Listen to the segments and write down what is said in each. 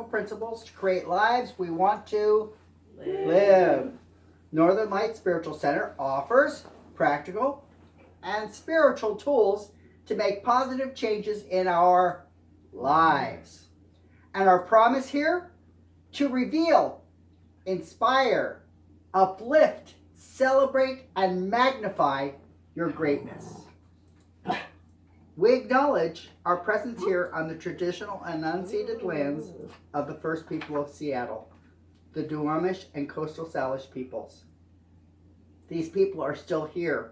principles to create lives we want to live. Northern Light Spiritual Center offers practical and spiritual tools to make positive changes in our lives. And our promise here, to reveal, inspire, uplift, celebrate, and magnify your greatness. We acknowledge our presence here on the traditional and unceded lands of the first people of Seattle, the Duwamish and Coastal Salish peoples. These people are still here,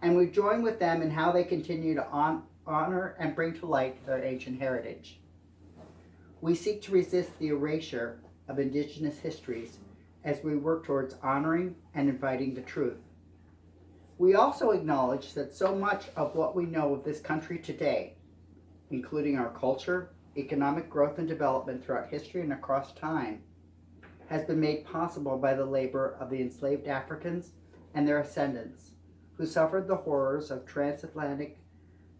and we join with them in how they continue to honor and bring to light their ancient heritage. We seek to resist the erasure of Indigenous histories as we work towards honoring and inviting the truth. We also acknowledge that so much of what we know of this country today, including our culture, economic growth and development throughout history and across time, has been made possible by the labor of the enslaved Africans and their ascendants, who suffered the horrors of transatlantic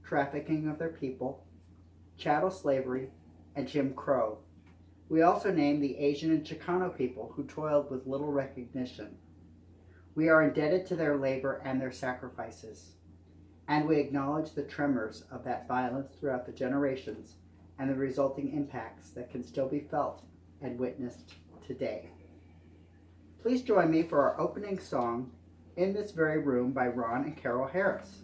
trafficking of their people, chattel slavery, and Jim Crow. We also name the Asian and Chicano people who toiled with little recognition. We are indebted to their labor and their sacrifices, and we acknowledge the tremors of that violence throughout the generations and the resulting impacts that can still be felt and witnessed today. Please join me for our opening song, In This Very Room, by Ron and Carol Harris.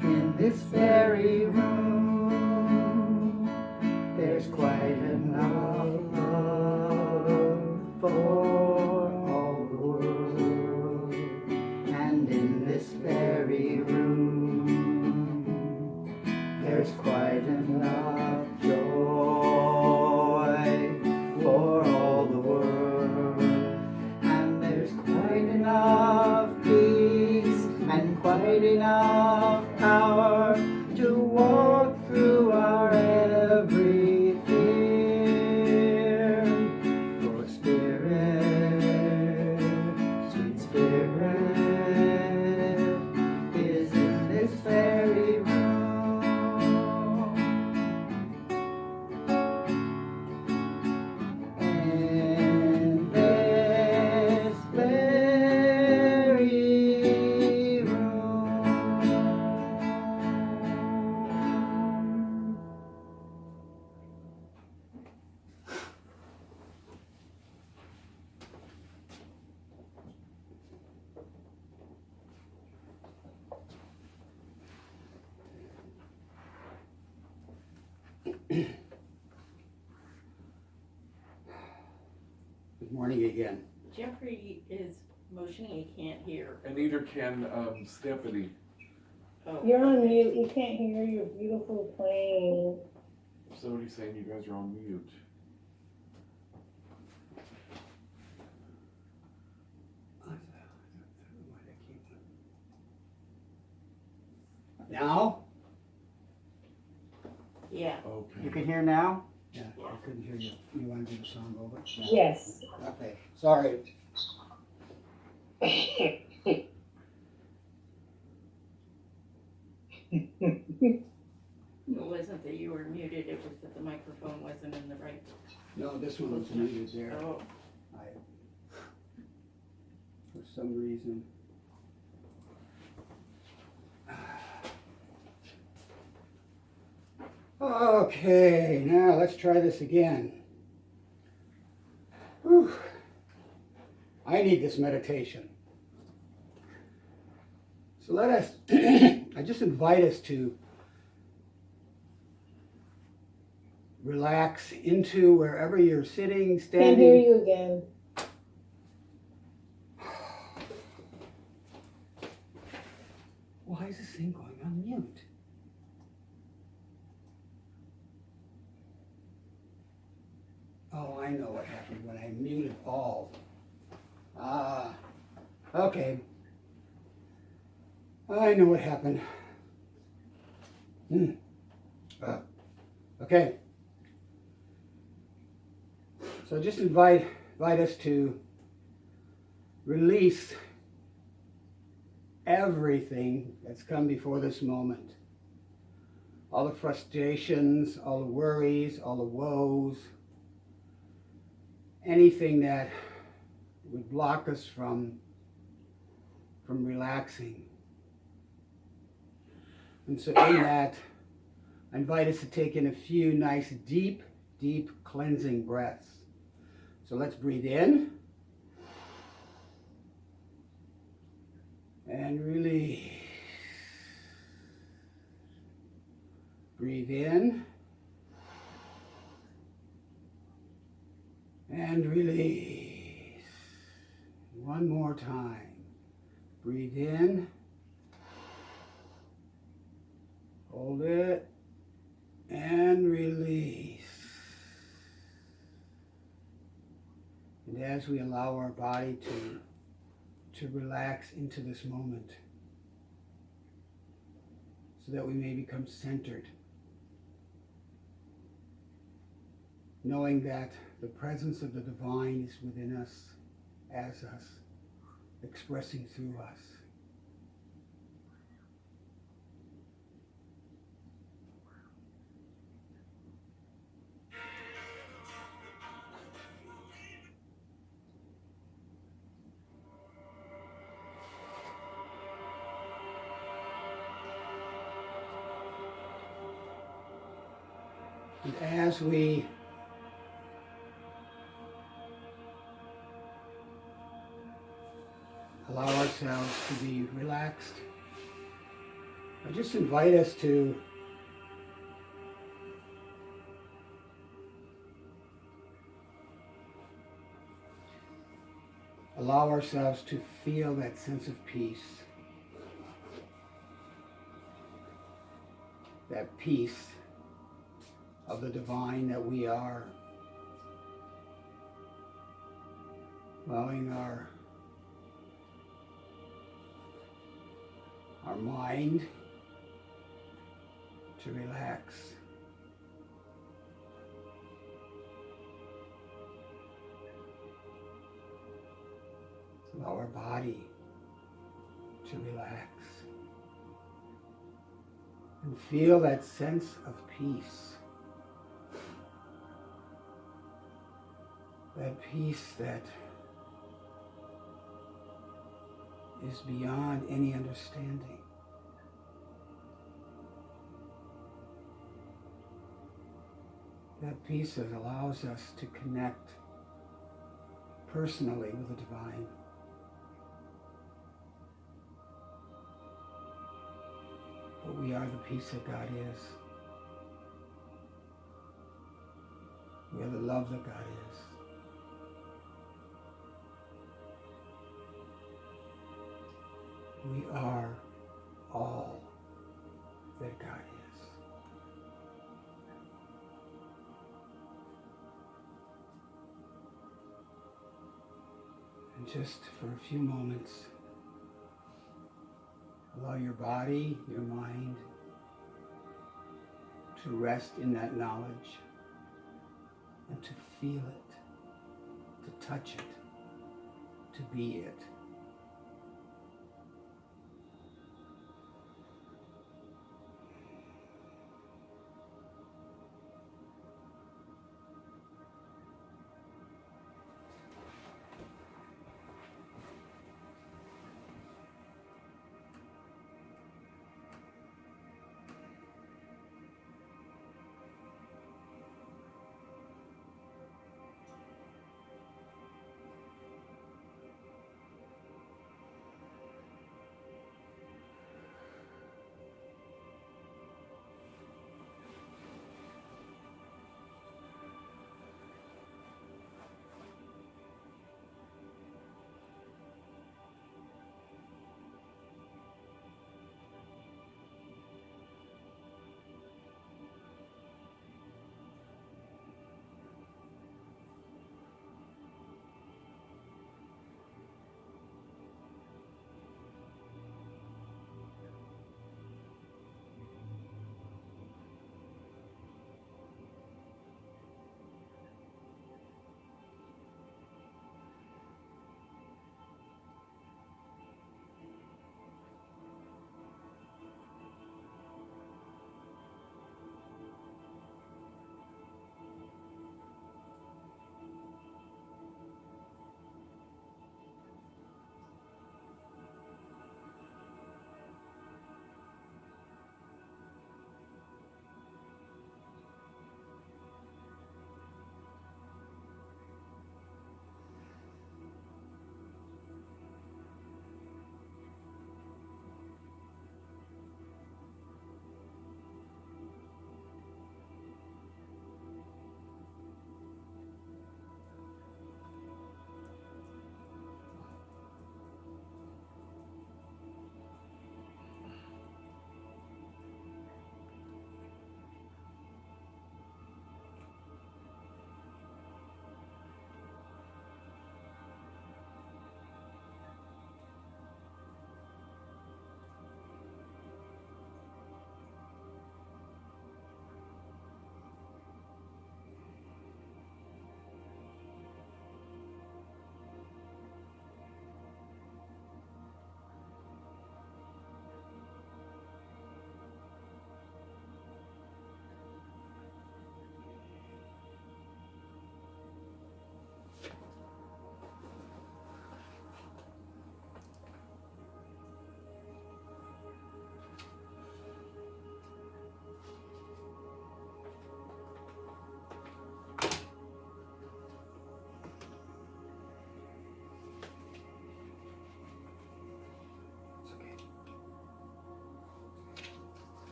In this very room, there's quite enough love for all the world. And in this very room, there's quite enough joy for all the world. And there's quite enough peace and quite enough power to walk through our every fear. For Spirit, sweet Spirit, is in this very room. In this very room. Good morning again. Jeffrey is motioning he can't hear. And neither can Stephanie. Oh, You're on okay. mute. You can't hear your beautiful playing. So he's saying you guys are on mute. Now? Yeah. You Okay. can hear now? Yeah, I couldn't hear you. You want to do the song over? Yes. Okay, sorry. It wasn't that you were muted, it was that the microphone wasn't in the right. No, this one was muted there. Oh, For some reason. Okay, now let's try this again. Whew. I need this meditation. So let us, I just invite us to relax into wherever you're sitting, Can't standing. hear you again. Why is this thing going on mute? Oh, I know what happened when I muted all. Ah, okay. I know what happened. Okay. So just invite invite us to release everything that's come before this moment. All the frustrations, all the worries, all the woes, anything that would block us from relaxing. And so in that, I invite us to take in a few nice deep cleansing breaths. So let's breathe in and release. Breathe in and release. One more time. Breathe in. Hold it and release. And as we allow our body to relax into this moment, so that we may become centered, knowing that the presence of the divine is within us, as us, expressing through us. And as we allow ourselves to be relaxed, I just invite us to allow ourselves to feel that sense of peace. That peace of the divine that we are. Allowing our mind to relax. Allow our body to relax. And feel that sense of peace. That peace that is beyond any understanding. That peace that allows us to connect personally with the divine. But we are the peace that God is. We are the love that God is. We are all that God is. And just for a few moments, allow your body, your mind to rest in that knowledge and to feel it, to touch it, to be it.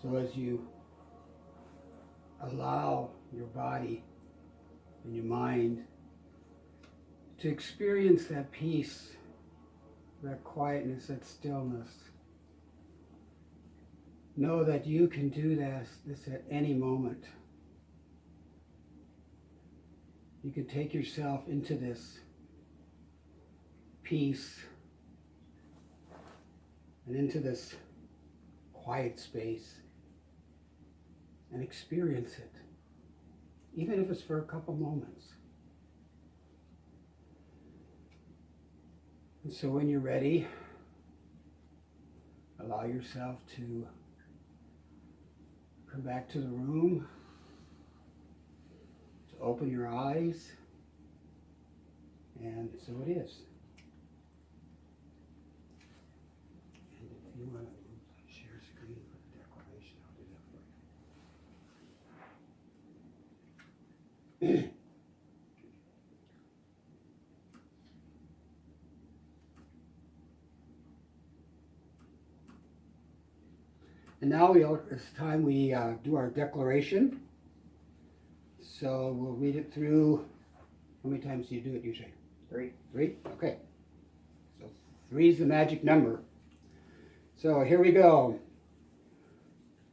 So as you allow your body and your mind to experience that peace, that quietness, that stillness, know that you can do this at any moment. You can take yourself into this peace and into this quiet space and experience it, even if it's for a couple moments. And so when you're ready, allow yourself to come back to the room, to open your eyes, and so it is. And if you want to share screen for the declaration, I'll do that for you. And now it's time we do our declaration. So we'll read it through. How many times do you do it usually? 3. 3? Okay. So 3 is the magic number. So here we go.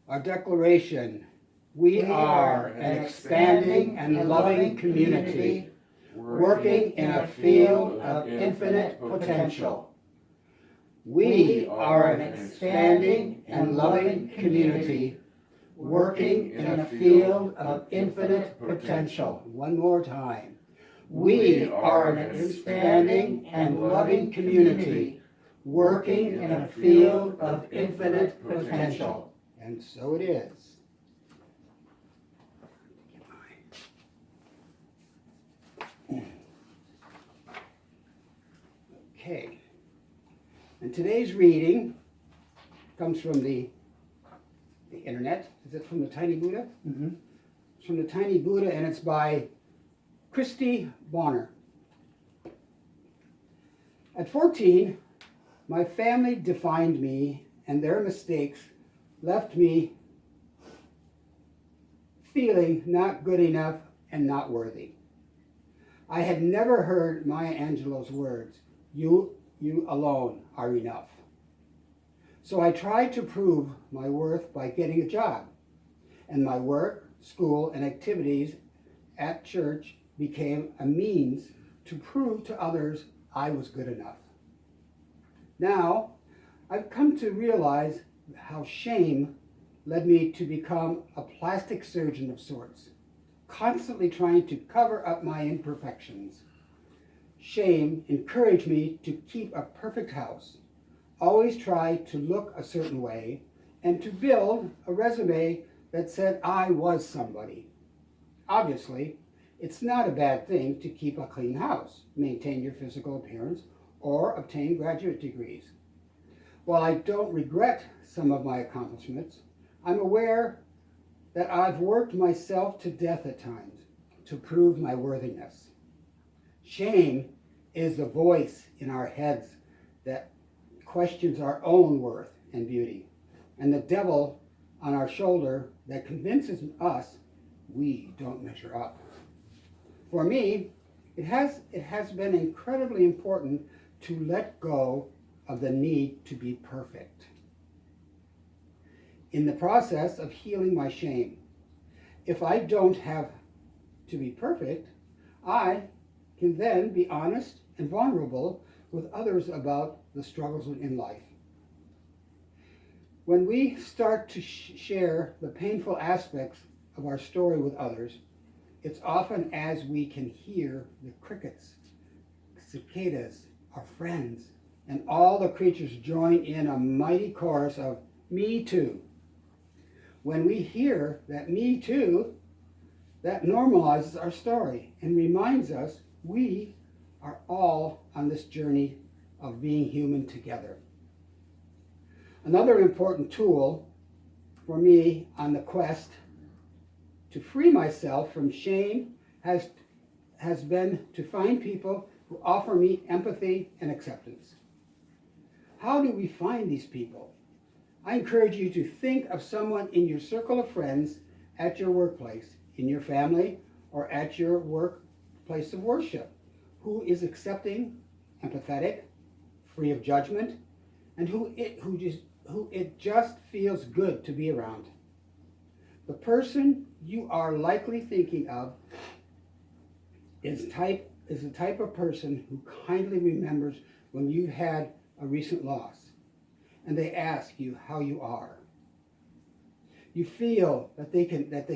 Our declaration. We are an expanding and loving community working in a field of infinite potential. We are an expanding and loving community working in a field of infinite potential. One more time. We are an expanding and loving community working in a field of infinite potential. And so it is. Okay. And today's reading comes from the internet. Is it from the Tiny Buddha? Mm-hmm. It's from the Tiny Buddha, and it's by Vaughan. At 14, my family defined me, and their mistakes left me feeling not good enough and not worthy. I had never heard Maya Angelou's words, you alone are enough. So I tried to prove my worth by getting a job, and my work, school, and activities at church became a means to prove to others I was good enough. Now, I've come to realize how shame led me to become a plastic surgeon of sorts, constantly trying to cover up my imperfections. Shame encouraged me to keep a perfect house, always try to look a certain way, and to build a resume that said I was somebody. Obviously, it's not a bad thing to keep a clean house, maintain your physical appearance, or obtain graduate degrees. While I don't regret some of my accomplishments, I'm aware that I've worked myself to death at times to prove my worthiness. Shame is the voice in our heads that questions our own worth and beauty, and the devil on our shoulder that convinces us we don't measure up. For me, it has been incredibly important to let go of the need to be perfect. In the process of healing my shame, if I don't have to be perfect, I can then be honest and vulnerable with others about the struggles in life. When we start to share the painful aspects of our story with others, it's often as we can hear the crickets, cicadas, our friends, and all the creatures join in a mighty chorus of "Me too." When we hear that "Me too," that normalizes our story and reminds us we are all on this journey of being human together. Another important tool for me on the quest to free myself from shame has been to find people who offer me empathy and acceptance. How do we find these people? I encourage you to think of someone in your circle of friends, at your workplace, in your family, or at your workplace of worship, who is accepting, empathetic, free of judgment, and who it just feels good to be around. The person you are likely thinking of is the type of person who kindly remembers when you've had a recent loss, and they ask you how you are. You feel that they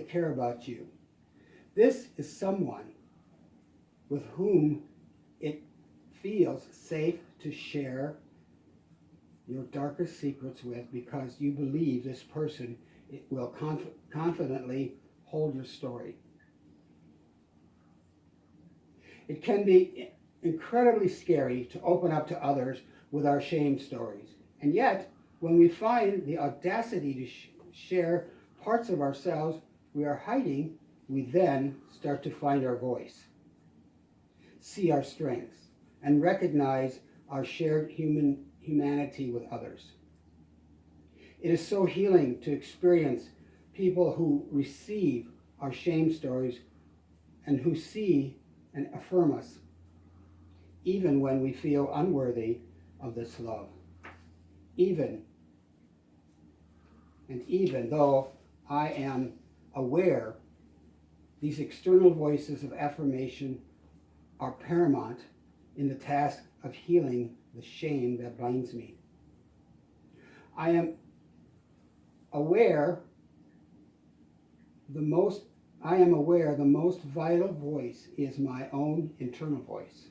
care about you. This is someone with whom it feels safe to share your darkest secrets with, because you believe this person will confidently hold your story. It can be incredibly scary to open up to others with our shame stories. And yet, when we find the audacity to share parts of ourselves we are hiding, we then start to find our voice, see our strengths, and recognize our shared humanity with others. It is so healing to experience people who receive our shame stories and who see and affirm us, even when we feel unworthy of this love. Even though I am aware these external voices of affirmation are paramount in the task of healing the shame that binds me. I am aware the most vital voice is my own internal voice.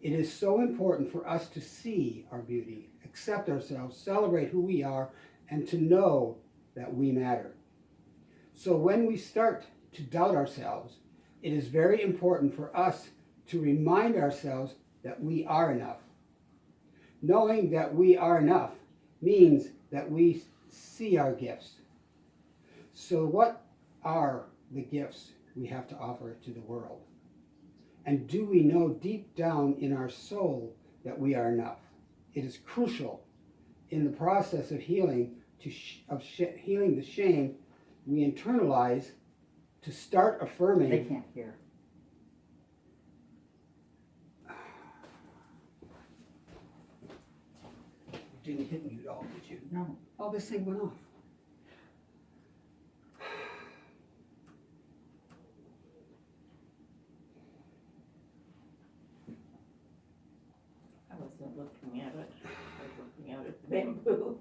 It is so important for us to see our beauty, accept ourselves, celebrate who we are, and to know that we matter. So when we start to doubt ourselves, it is very important for us to remind ourselves that we are enough. Knowing that we are enough means that we see our gifts. So what are the gifts we have to offer to the world? And do we know deep down in our soul that we are enough? It is crucial in the process of healing, healing the shame we internalize, to start affirming. They can't hear. You didn't hit me at all, did you? No. Oh, this thing went off. I wasn't looking at it. I was looking out at the bamboo.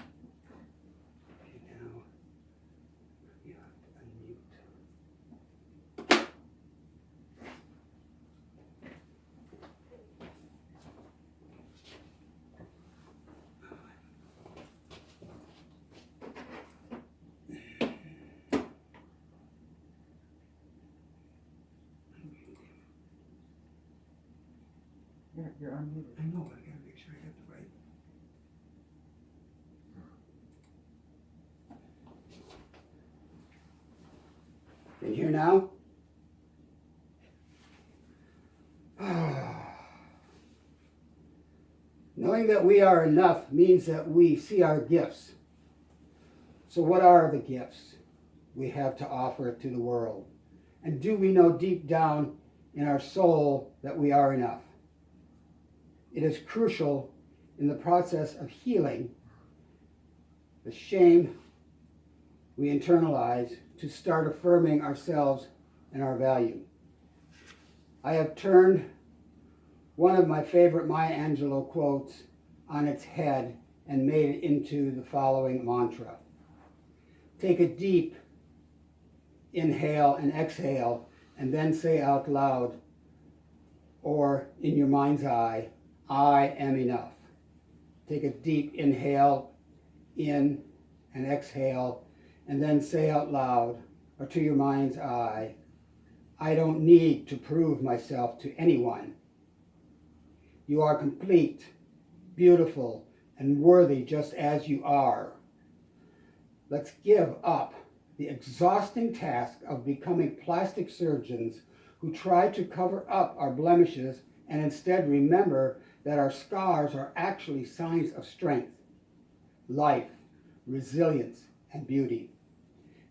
Okay, now you have to unmute. You're unmuted. I know, but I gotta make sure I get the right. Can you hear now? Knowing that we are enough means that we see our gifts. So what are the gifts we have to offer to the world? And do we know deep down in our soul that we are enough? It is crucial in the process of healing the shame we internalize to start affirming ourselves and our value. I have turned one of my favorite Maya Angelou quotes on its head and made it into the following mantra. Take a deep inhale and exhale, and then say out loud, or in your mind's eye, I am enough. Take a deep inhale in and exhale, and then say out loud, or to your mind's eye, I don't need to prove myself to anyone. You are complete, beautiful, and worthy just as you are. Let's give up the exhausting task of becoming plastic surgeons who try to cover up our blemishes and instead remember that our scars are actually signs of strength, life, resilience, and beauty.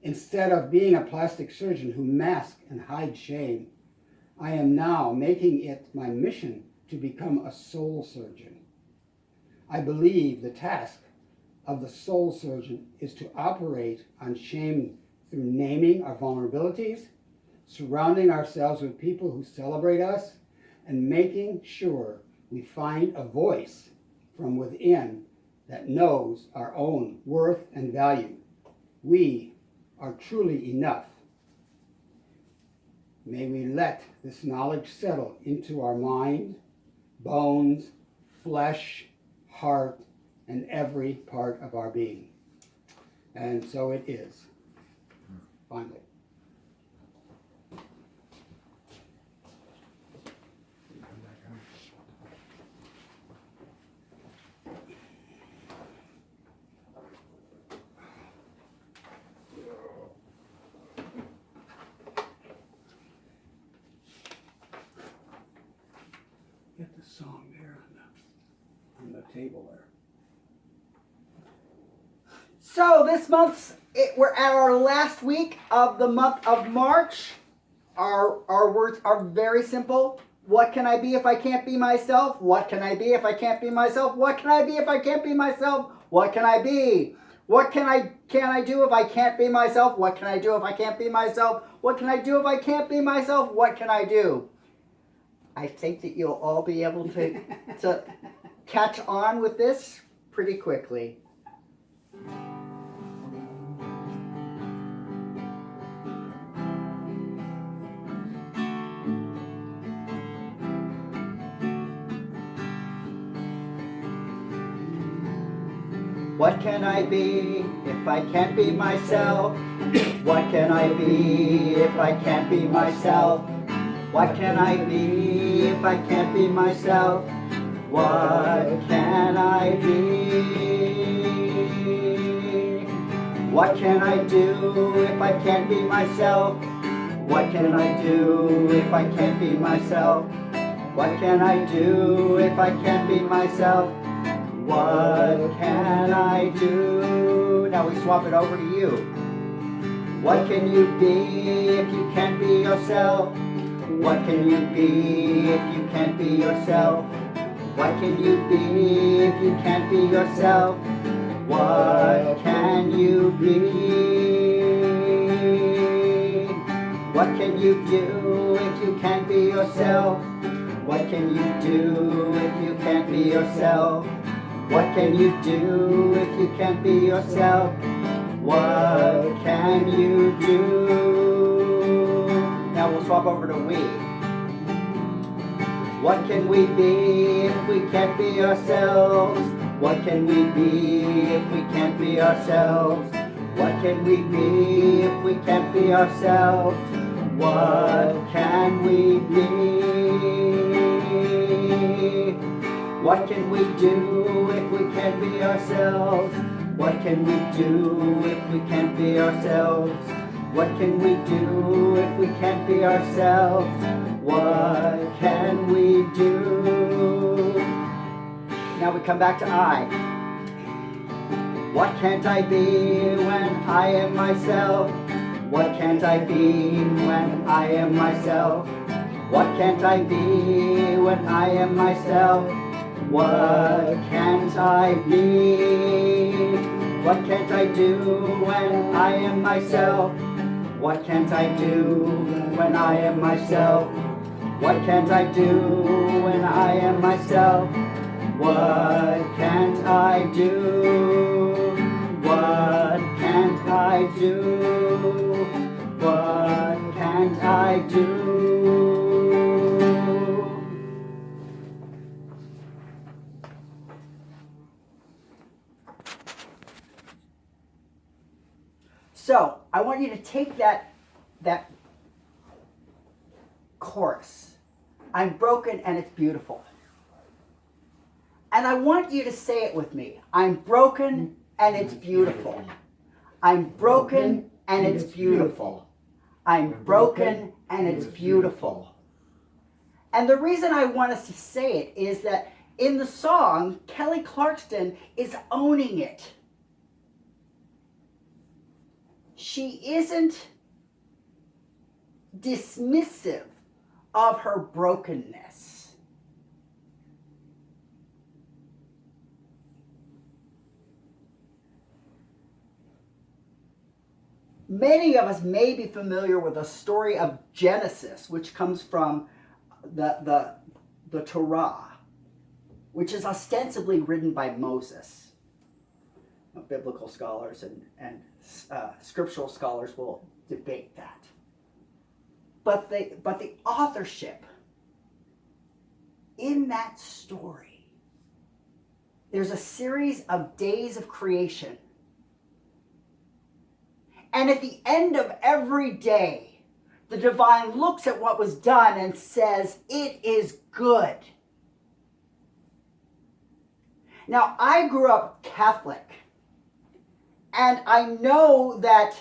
Instead of being a plastic surgeon who masks and hides shame, I am now making it my mission to become a soul surgeon. I believe the task of the soul surgeon is to operate on shame through naming our vulnerabilities, surrounding ourselves with people who celebrate us, and making sure we find a voice from within that knows our own worth and value. We are truly enough. May we let this knowledge settle into our mind, bones, flesh, heart, and every part of our being. And so it is. Finally. Get the song there on the table there. So this month's, we're at our last week of the month of March. Our words are very simple. What can I be if I can't be myself? What can I be if I can't be myself? What can I be if I can't be myself? What can I be? What can I do if I can't be myself? What can I do if I can't be myself? What can I do if I can't be myself? What can I do? I think that you'll all be able to catch on with this pretty quickly. What can I be if I can't be myself? What can I be if I can't be myself? What can I be if I can't be myself? What can I be? What can I do if I can't be myself? What can I do if I can't be myself? What can I do if I can't be myself? What can I do? Now we swap it over to you. What can you be if you can't be yourself? What can you be if you can't be yourself? What can you be if you can't be yourself? What can you be? What can you do if you can't be yourself? What can you do if you can't be yourself? What can you do if you can't be yourself? What can you do? Now we'll swap over to we. What can we be if we can't be ourselves? What can we be if we can't be ourselves? What can we be if we can't be ourselves? What can we be? What can we do if we can't be ourselves? What can we do if we can't be ourselves? What can we do if we can't be ourselves? What can we do? Now we come back to I. What can't I be when I am myself? What can't I be when I am myself? What can't I be when I am myself? What can't I be? What can't I do when I am myself? What can't I do when I am myself? What can't I do when I am myself? What can't I do? What can't I do? What can't I do? So I want you to take that chorus. I'm broken and it's beautiful. And I want you to say it with me. I'm broken and it's beautiful. I'm broken and it's beautiful. I'm broken and it's beautiful. And the reason I want us to say it is that in the song, Kelly Clarkson is owning it. She isn't dismissive of her brokenness. Many of us may be familiar with the story of Genesis, which comes from the Torah, which is ostensibly written by Moses. Biblical scholars and scriptural scholars will debate that. But the authorship in that story, there's a series of days of creation. And at the end of every day, the divine looks at what was done and says, it is good. Now, I grew up Catholic, and I know that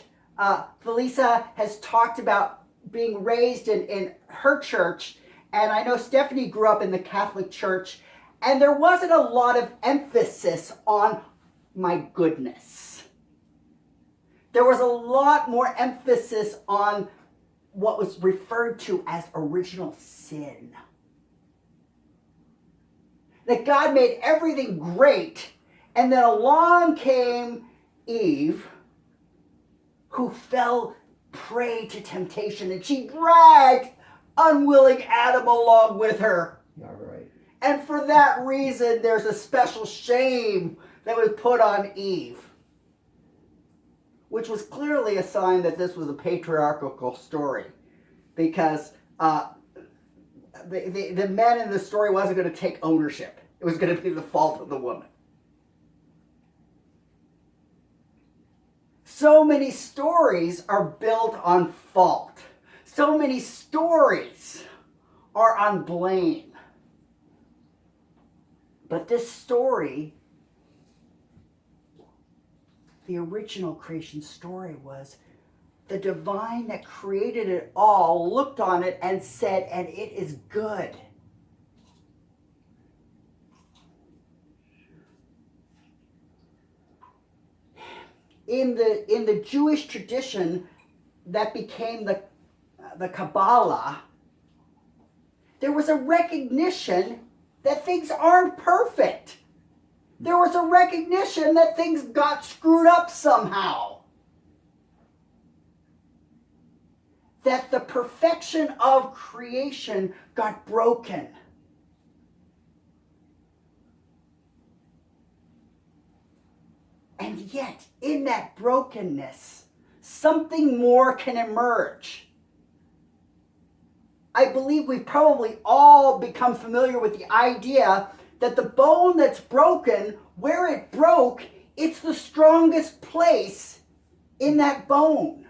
Felisa has talked about being raised in her church, and I know Stephanie grew up in the Catholic Church, and there wasn't a lot of emphasis on my goodness. There was a lot more emphasis on what was referred to as original sin. That God made everything great, and then along came Eve, who fell prey to temptation, and she dragged unwilling Adam along with her. All right. And for that reason, there's a special shame that was put on Eve, which was clearly a sign that this was a patriarchal story, because the man in the story wasn't going to take ownership. It was going to be the fault of the woman. So many stories are built on fault. So many stories are on blame. But this story, the original creation story, was the divine that created it all looked on it and said, and it is good. In the Jewish tradition that became the Kabbalah, there was a recognition that things aren't perfect. There was a recognition that things got screwed up somehow. That the perfection of creation got broken. And yet, in that brokenness, something more can emerge. I believe we've probably all become familiar with the idea that the bone that's broken, where it broke, it's the strongest place in that bone.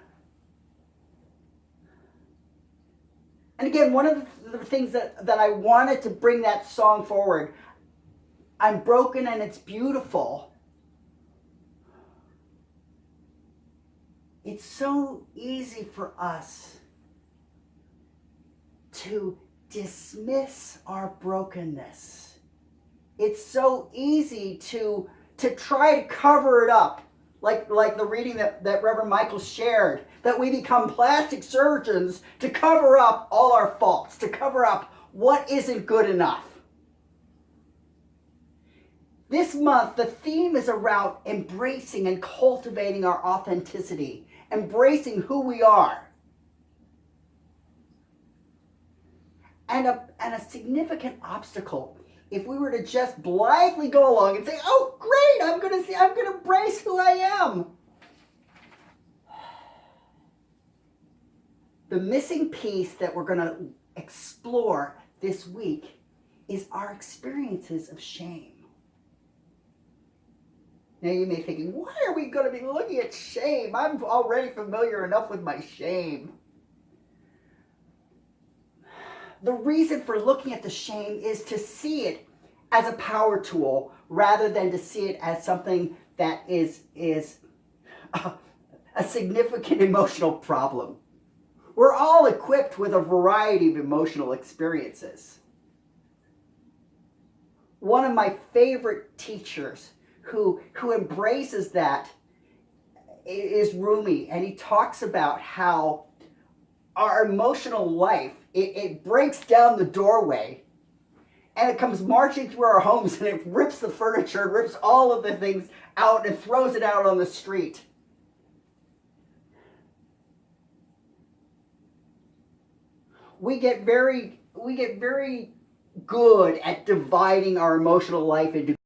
And again, one of the things that I wanted to bring that song forward, I'm broken and it's beautiful. It's so easy for us to dismiss our brokenness. It's so easy to try to cover it up, like the reading that Reverend Michael shared, that we become plastic surgeons to cover up all our faults, to cover up what isn't good enough. This month, the theme is around embracing and cultivating our authenticity, embracing who we are. And a significant obstacle, if we were to just blithely go along and say, oh great, I'm going to embrace who I am. The missing piece that we're going to explore this week is our experiences of shame. Now you may be thinking, why are we going to be looking at shame? I'm already familiar enough with my shame. The reason for looking at the shame is to see it as a power tool rather than to see it as something that is a significant emotional problem. We're all equipped with a variety of emotional experiences. One of my favorite teachers who embraces that is Rumi, and he talks about how our emotional life, it breaks down the doorway and it comes marching through our homes and it rips the furniture, and rips all of the things out and throws it out on the street. We get very good at dividing our emotional life into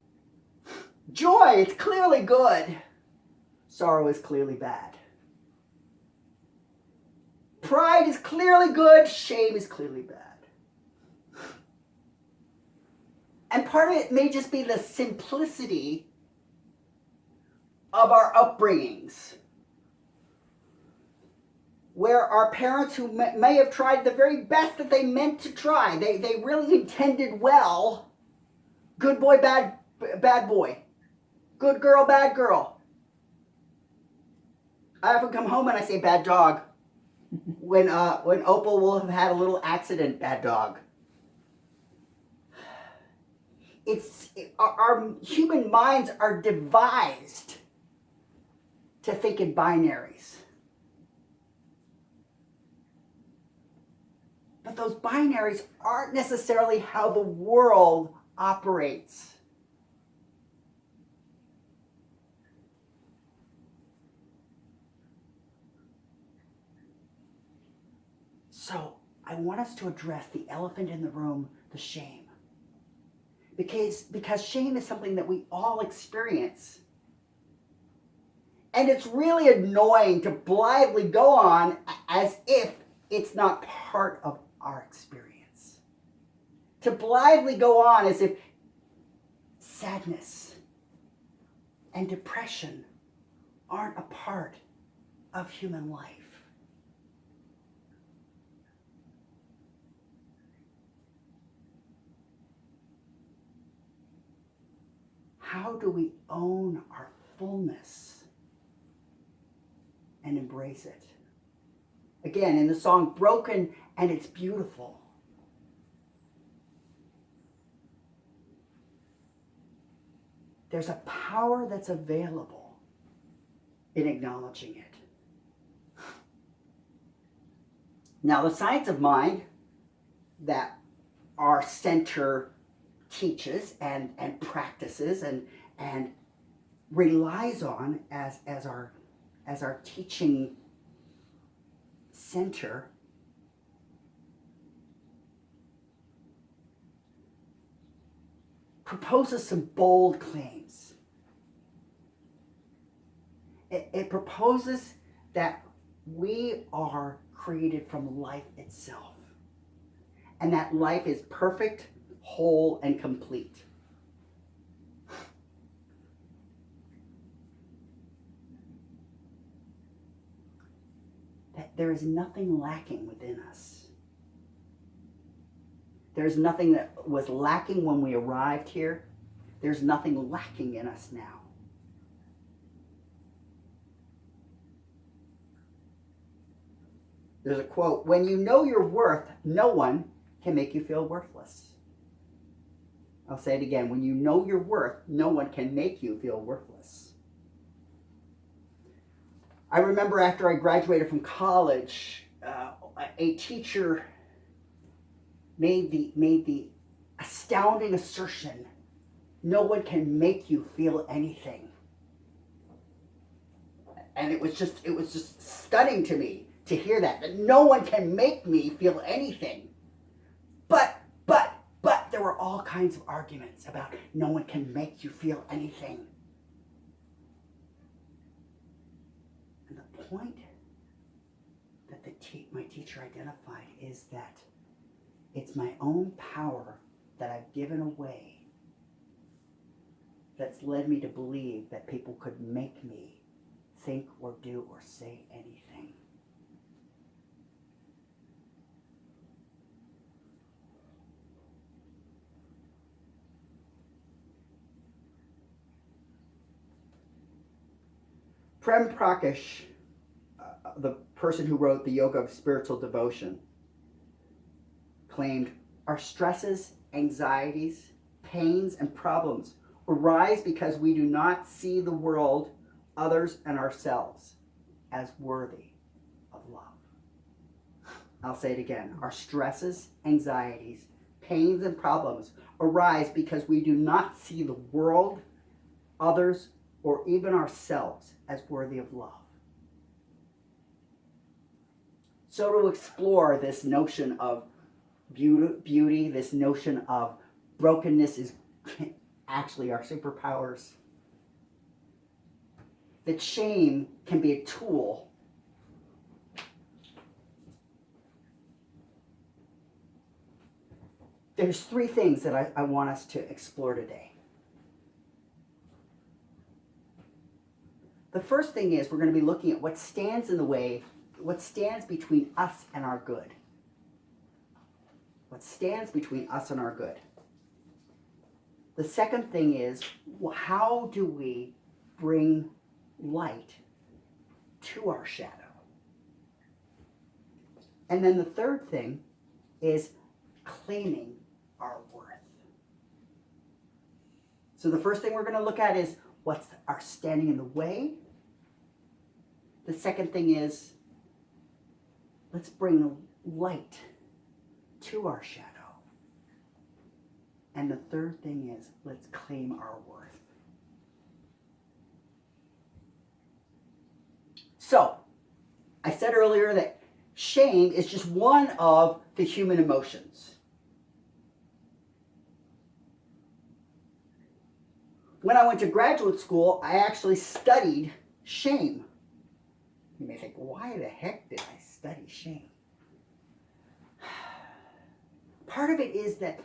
joy. It's clearly good. Sorrow is clearly bad. Pride is clearly good. Shame is clearly bad. And part of it may just be the simplicity of our upbringings, where our parents who may have tried the very best that they meant to try, they really intended well. Good boy, bad boy. Good girl, bad girl. I often come home and I say bad dog. When Opal will have had a little accident, bad dog. Our human minds are devised to think in binaries. But those binaries aren't necessarily how the world operates. So I want us to address the elephant in the room, the shame. Because shame is something that we all experience. And it's really annoying to blithely go on as if it's not part of our experience. To blithely go on as if sadness and depression aren't a part of human life. How do we own our fullness and embrace it? Again, in the song Broken and It's Beautiful. There's a power that's available in acknowledging it. Now, the science of mind that our center teaches and practices and relies on as our teaching center proposes some bold claims. It proposes that we are created from life itself, and that life is perfect, whole, and complete. That there is nothing lacking within us. There's nothing that was lacking when we arrived here. There's nothing lacking in us now. There's a quote, "When you know your worth, no one can make you feel worthless." I'll say it again. When you know your worth, no one can make you feel worthless. I remember after I graduated from college, a teacher made the astounding assertion, "No one can make you feel anything." And it was just stunning to me to hear that no one can make me feel anything. But there were all kinds of arguments about no one can make you feel anything. And the point that my teacher identified is that it's my own power that I've given away that's led me to believe that people could make me think or do or say anything. Prem Prakash, the person who wrote the Yoga of Spiritual Devotion, claimed our stresses, anxieties, pains, and problems arise because we do not see the world, others, and ourselves as worthy of love. I'll say it again. Our stresses, anxieties, pains, and problems arise because we do not see the world, others, or even ourselves as worthy of love. So to explore this notion of beauty, this notion of brokenness is actually our superpowers. That shame can be a tool there's three things that I want us to explore today. The first thing is we're going to be looking at what stands in the way, what stands between us and our good. What stands between us and our good. The second thing is, how do we bring light to our shadow? And then the third thing is claiming our worth. So the first thing we're going to look at is what's our standing in the way. The second thing is, let's bring light to our shadow. And the third thing is, let's claim our worth. So, I said earlier that shame is just one of the human emotions. When I went to graduate school, I actually studied shame. You may think, why the heck did I study shame? Part of it is that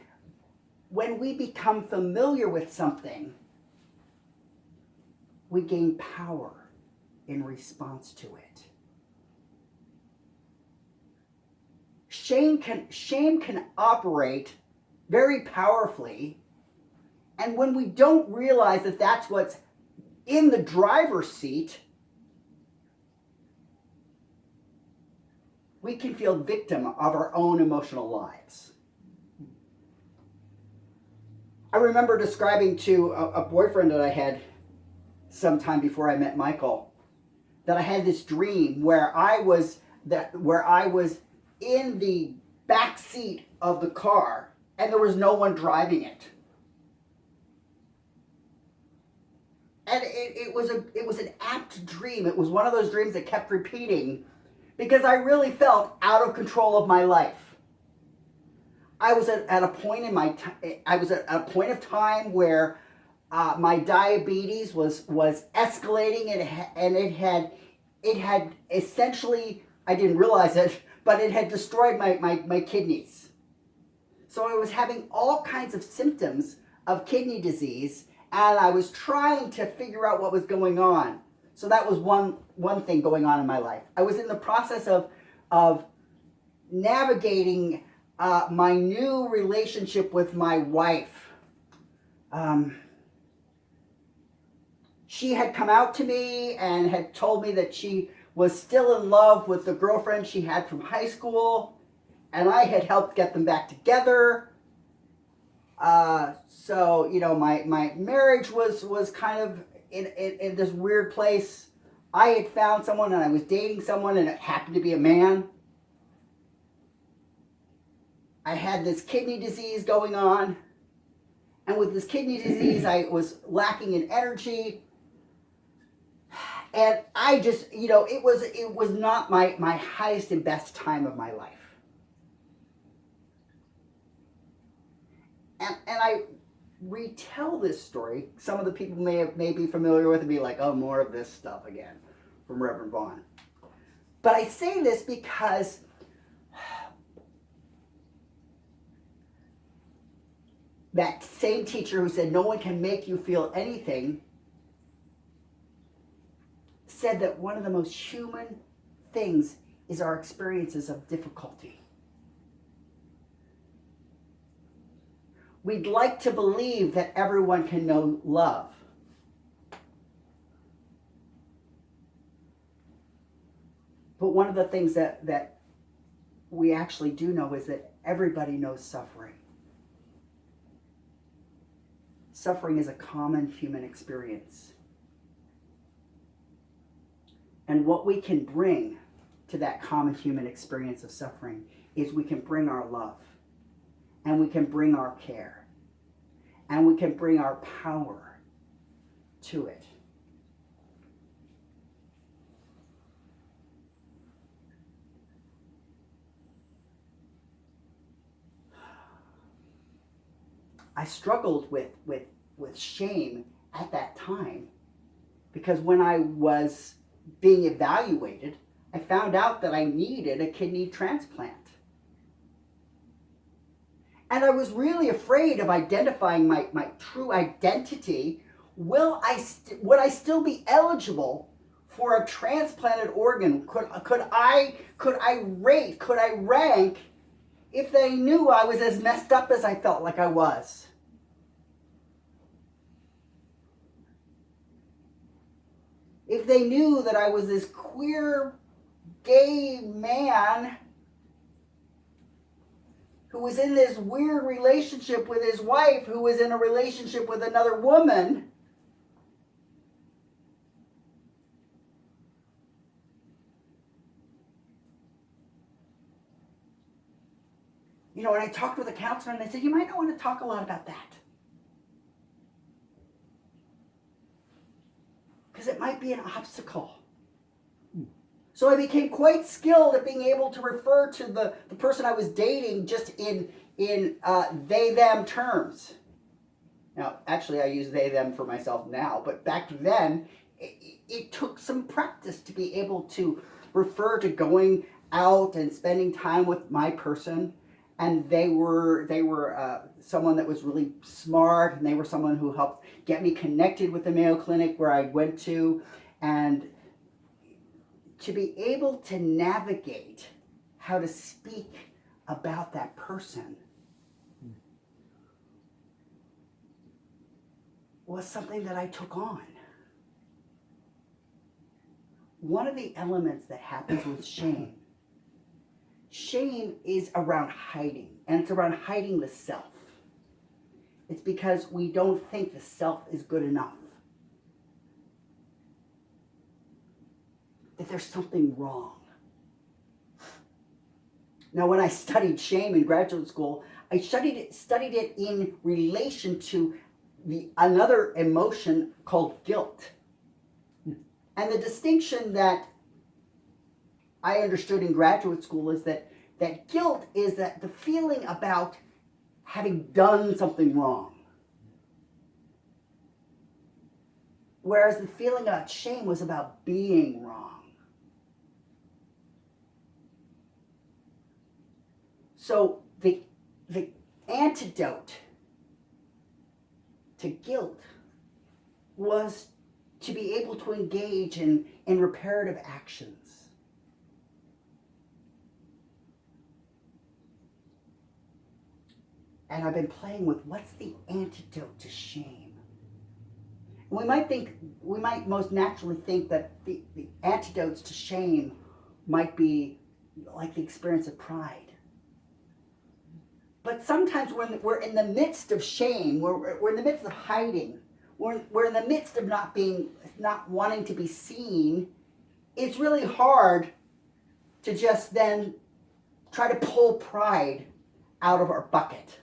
when we become familiar with something, we gain power in response to it. Shame can operate very powerfully, and when we don't realize that that's what's in the driver's seat, we can feel victim of our own emotional lives. I remember describing to a boyfriend that I had sometime before I met Michael that I had this dream where I was in the back seat of the car and there was no one driving it. And it was an apt dream. It was one of those dreams that kept repeating because I really felt out of control of my life. I was at a point in at a point of time where my diabetes was escalating, and it had essentially, I didn't realize it, but it had destroyed my kidneys. So I was having all kinds of symptoms of kidney disease, and I was trying to figure out what was going on. So that was one thing going on in my life. I was in the process of navigating my new relationship with my wife. She had come out to me and had told me that she was still in love with the girlfriend she had from high school, and I had helped get them back together. So, you know, my marriage was kind of in this weird place. I had found someone and I was dating someone, and it happened to be a man. I had this kidney disease going on, and with this kidney disease, I was lacking in energy, and I just, you know, it was not my highest and best time of my life. And I retell this story. Some of the people may be familiar with it and be like, oh, more of this stuff again from Reverend Vaughan. But I say this because that same teacher who said no one can make you feel anything said that one of the most human things is our experiences of difficulty. We'd like to believe that everyone can know love. But one of the things that we actually do know is that everybody knows suffering. Suffering is a common human experience. And what we can bring to that common human experience of suffering is we can bring our love, and we can bring our care, and we can bring our power to it. I struggled with shame at that time, because when I was being evaluated, I found out that I needed a kidney transplant. And I was really afraid of identifying my true identity. Would I still be eligible for a transplanted organ? Could I rank if they knew I was as messed up as I felt like I was? If they knew that I was this queer, gay man who was in this weird relationship with his wife, who was in a relationship with another woman, you know, and I talked with a counselor and they said, you might not want to talk a lot about that, because it might be an obstacle. So I became quite skilled at being able to refer to the person I was dating just in they, them terms. Now, actually, I use they, them for myself now, but back then, it took some practice to be able to refer to going out and spending time with my person. And they were someone that was really smart, and they were someone who helped get me connected with the Mayo Clinic where I went to, and to be able to navigate how to speak about that person was something that I took on. One of the elements that happens with shame is around hiding, and it's around hiding the self. It's because we don't think the self is good enough, that there's something wrong. Now, when I studied shame in graduate school, I studied it in relation to another emotion called guilt. And the distinction that I understood in graduate school is that guilt is that the feeling about having done something wrong. Whereas the feeling about shame was about being wrong. So the antidote to guilt was to be able to engage in reparative actions. And I've been playing with what's the antidote to shame. We might most naturally think that the antidotes to shame might be like the experience of pride. But sometimes when we're in the midst of shame, we're in the midst of hiding, we're in the midst of not wanting to be seen, it's really hard to just then try to pull pride out of our bucket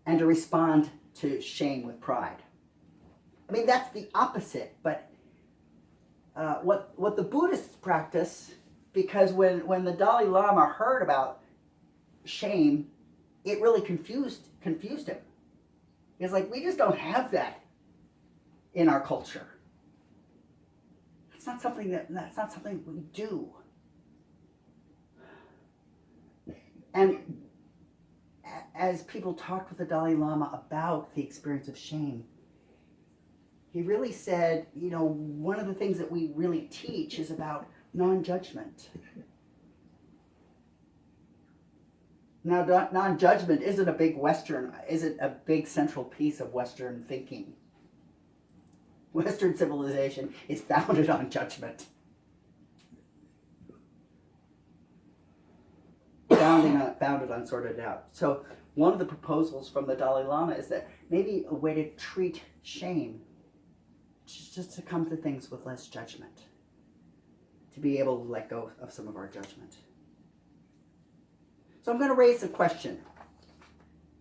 and to respond to shame with pride. I mean, that's the opposite, but what the Buddhists practice, because when the Dalai Lama heard about shame, it really confused him. He's like, we just don't have that in our culture. That's not something we do. And as people talked with the Dalai Lama about the experience of shame, he really said, you know, one of the things that we really teach is about non-judgment. Now, non-judgment isn't a big central piece of Western thinking. Western civilization is founded on judgment. Founded on sorted out. So one of the proposals from the Dalai Lama is that maybe a way to treat shame is just to come to things with less judgment. To be able to let go of some of our judgment. So I'm going to raise a question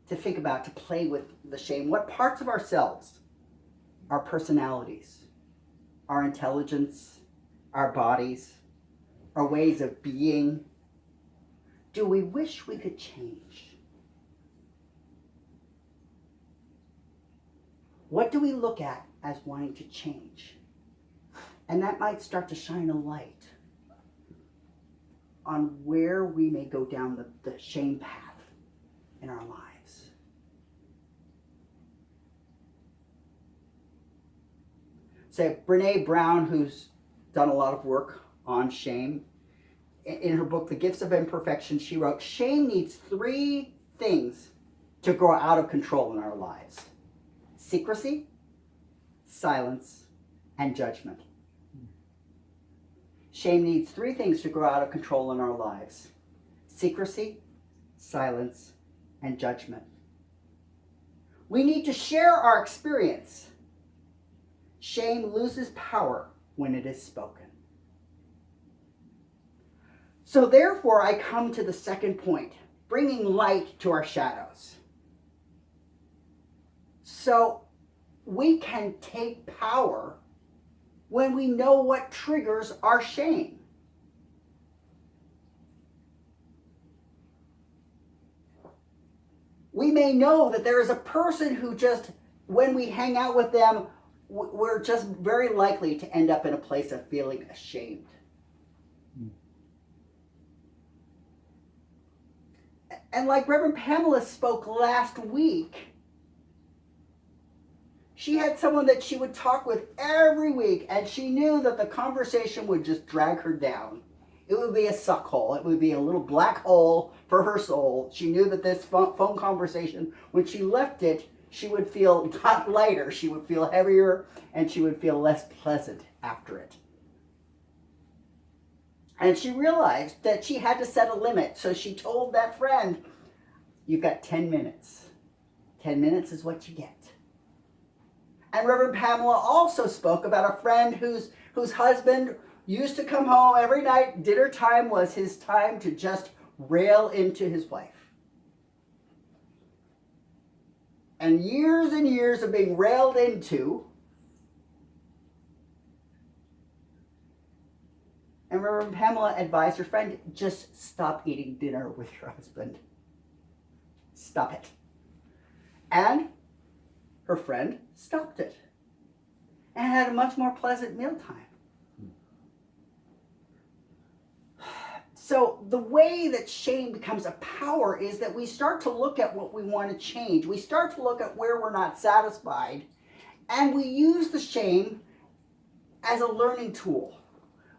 to think about, to play with the shame. What parts of ourselves, our personalities, our intelligence, our bodies, our ways of being, do we wish we could change? What do we look at as wanting to change? And that might start to shine a light on where we may go down the shame path in our lives. So Brene Brown, who's done a lot of work on shame, in her book, The Gifts of Imperfection, she wrote, shame needs 3 things to grow out of control in our lives: secrecy, silence, and judgment. Shame needs 3 things to grow out of control in our lives: secrecy, silence, and judgment. We need to share our experience. Shame loses power when it is spoken. So therefore, I come to the second point, bringing light to our shadows. So we can take power when we know what triggers our shame. We may know that there is a person who just, when we hang out with them, we're just very likely to end up in a place of feeling ashamed. And like Reverend Pamela spoke last week, she had someone that she would talk with every week, and she knew that the conversation would just drag her down. It would be a suck hole. It would be a little black hole for her soul. She knew that this phone conversation, when she left it, she would feel not lighter, she would feel heavier, and she would feel less pleasant after it. And she realized that she had to set a limit. So she told that friend, you've got 10 minutes. 10 minutes is what you get. And Reverend Pamela also spoke about a friend whose husband used to come home every night. Dinner time was his time to just rail into his wife. And years of being railed into. And Reverend Pamela advised her friend, just stop eating dinner with your husband. Stop it. And her friend stopped it and had a much more pleasant mealtime. So the way that shame becomes a power is that we start to look at what we want to change. We start to look at where we're not satisfied, and we use the shame as a learning tool.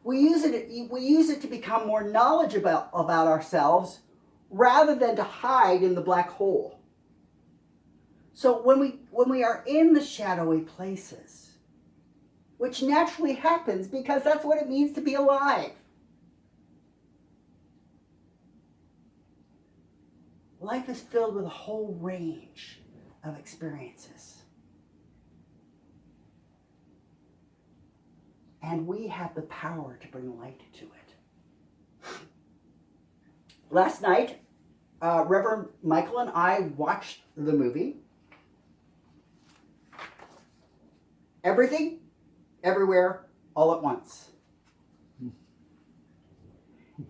We use it to become more knowledgeable about ourselves rather than to hide in the black hole. So when we are in the shadowy places, which naturally happens because that's what it means to be alive. Life is filled with a whole range of experiences. And we have the power to bring light to it. Last night, Reverend Michael and I watched the movie Everything, Everywhere, All at Once.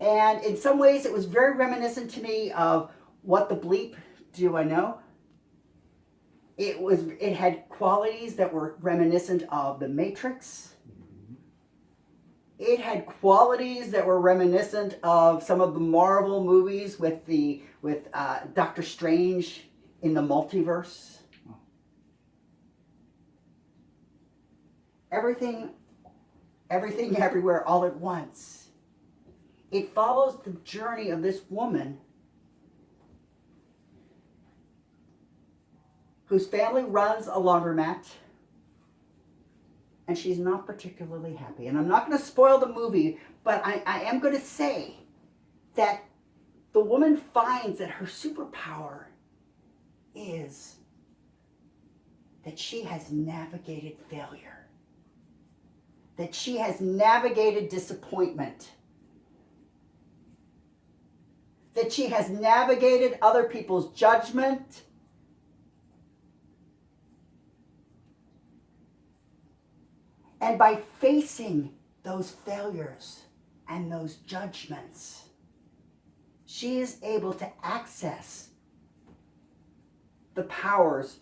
And in some ways, it was very reminiscent to me of What the Bleep Do I Know? It had qualities that were reminiscent of The Matrix. It had qualities that were reminiscent of some of the Marvel movies with Doctor Strange in the multiverse. Everything, Everywhere, All at Once. It follows the journey of this woman whose family runs a laundromat, and she's not particularly happy. And I'm not going to spoil the movie, but I am going to say that the woman finds that her superpower is that she has navigated failure, that she has navigated disappointment, that she has navigated other people's judgment, and by facing those failures and those judgments, she is able to access the powers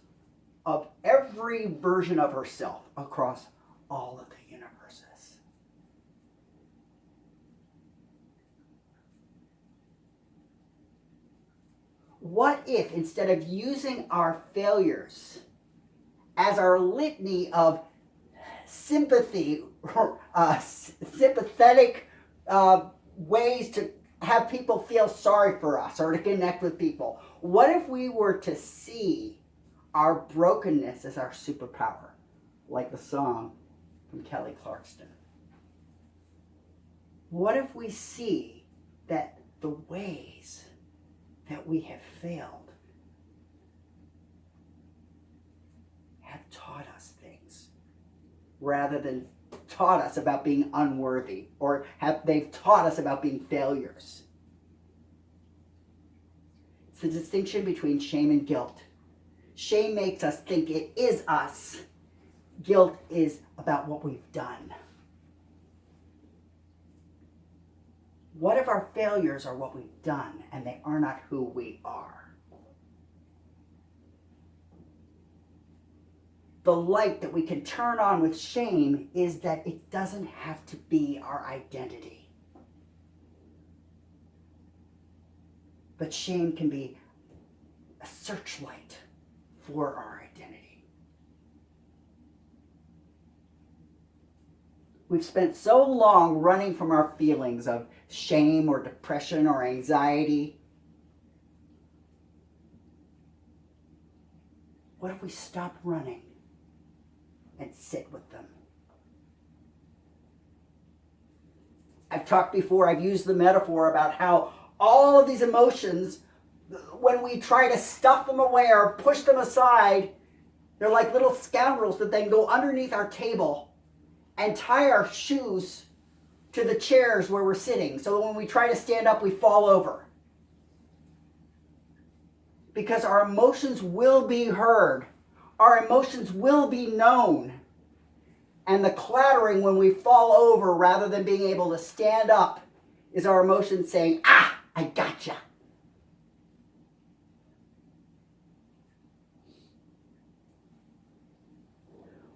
of every version of herself across all of the universes. What if, instead of using our failures as our litany of sympathy, sympathetic ways to have people feel sorry for us or to connect with people, what if we were to see our brokenness as our superpower, like the song from Kelly Clarkson? What if we see that the ways that we have failed have taught us things rather than taught us about being unworthy, or they've taught us about being failures? It's the distinction between shame and guilt. Shame makes us think it is us. Guilt is about what we've done. What if our failures are what we've done and they are not who we are? The light that we can turn on with shame is that it doesn't have to be our identity. But shame can be a searchlight for our identity. We've spent so long running from our feelings of shame or depression or anxiety. What if we stop running and sit with them? I've talked before, I've used the metaphor about how all of these emotions, when we try to stuff them away or push them aside, they're like little scoundrels that then go underneath our table and tie our shoes to the chairs where we're sitting, so that when we try to stand up, we fall over. Because our emotions will be heard. Our emotions will be known. And the clattering when we fall over rather than being able to stand up is our emotions saying, "Ah, I gotcha."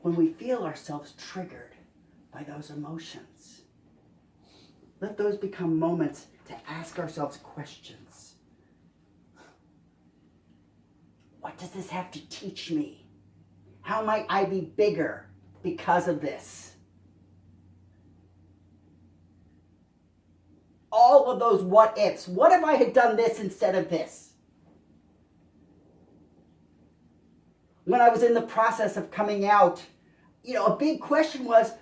When we feel ourselves triggered by those emotions, let those become moments to ask ourselves questions. What does this have to teach me? How might I be bigger because of this? All of those what ifs. What if I had done this instead of this? When I was in the process of coming out, a big question was,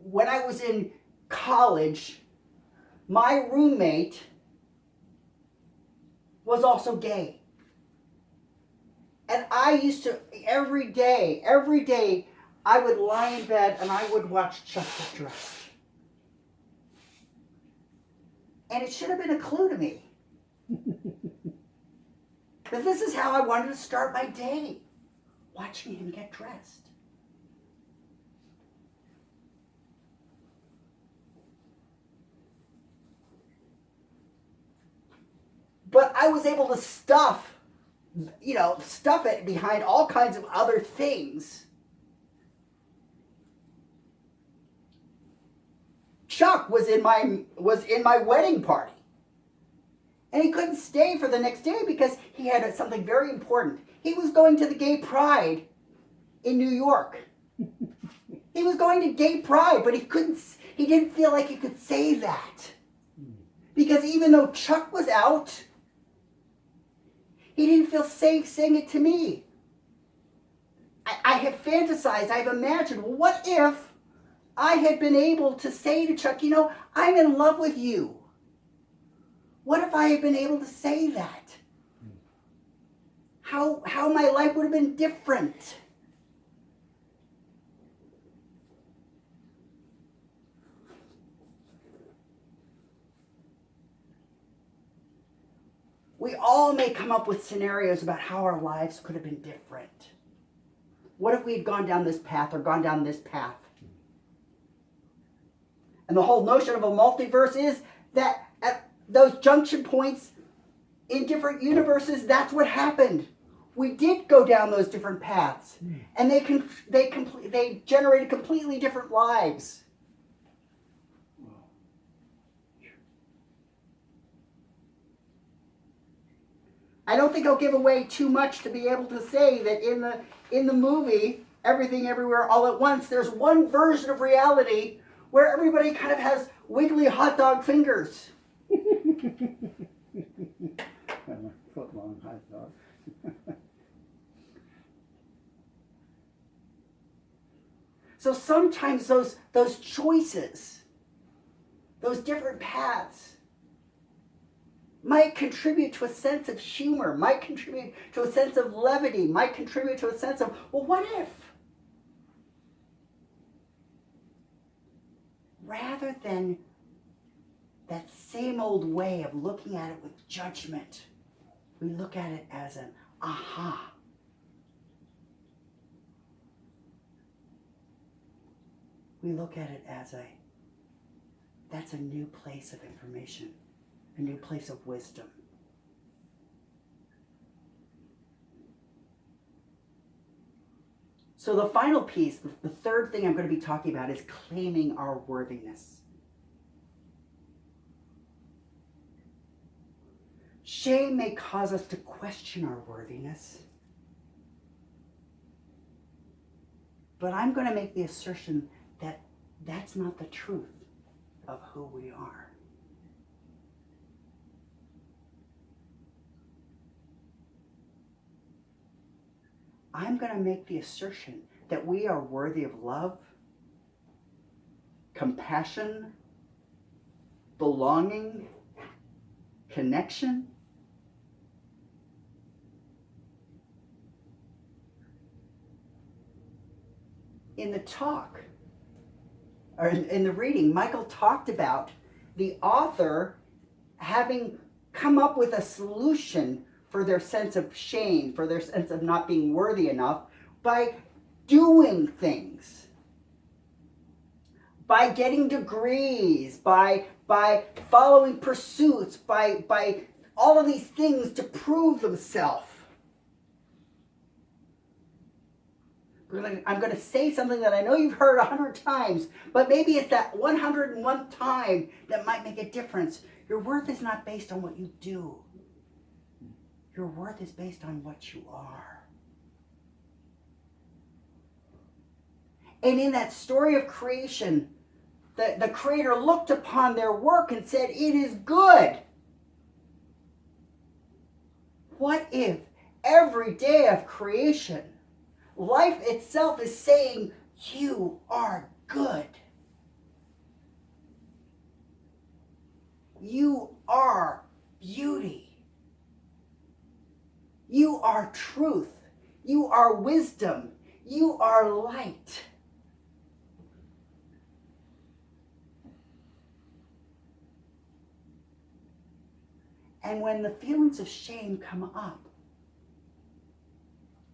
when I was in college, my roommate was also gay. And I used to, every day, I would lie in bed and I would watch Chuck Get Dressed. And it should have been a clue to me. But this is how I wanted to start my day, watching him get dressed. But I was able to stuff it behind all kinds of other things. Chuck was in my wedding party. And he couldn't stay for the next day because he had something very important. He was going to the Gay Pride in New York. He was going to Gay Pride, but he didn't feel like he could say that. Because even though Chuck was out, he didn't feel safe saying it to me. I have fantasized, I've imagined, well, what if I had been able to say to Chuck, you know, I'm in love with you? What if I had been able to say that? How my life would have been different. We all may come up with scenarios about how our lives could have been different. What if we had gone down this path or gone down this path? And the whole notion of a multiverse is that at those junction points in different universes, that's what happened. We did go down those different paths, and they generated completely different lives. I don't think I'll give away too much to be able to say that in the movie Everything Everywhere All at Once, there's one version of reality where everybody kind of has wiggly hot dog fingers. Foot long hot dog. So sometimes those choices, those different paths, might contribute to a sense of humor, might contribute to a sense of levity, might contribute to a sense of, well, what if? Rather than that same old way of looking at it with judgment, we look at it as an aha. We look at it as that's a new place of information, a new place of wisdom. So the final piece, the third thing I'm going to be talking about is claiming our worthiness. Shame may cause us to question our worthiness, but I'm going to make the assertion that that's not the truth of who we are. I'm going to make the assertion that we are worthy of love, compassion, belonging, connection. In the talk, or in the reading, Michael talked about the author having come up with a solution for their sense of shame, for their sense of not being worthy enough, by doing things, by getting degrees, by following pursuits, by all of these things to prove themselves. I'm going to say something that I know you've heard 100 times, but maybe it's that 101th time that might make a difference. Your worth is not based on what you do. Your worth is based on what you are. And in that story of creation, the Creator looked upon their work and said, "It is good." What if every day of creation, life itself is saying, "You are good. You are beauty. You are truth. You are wisdom. You are light." And when the feelings of shame come up,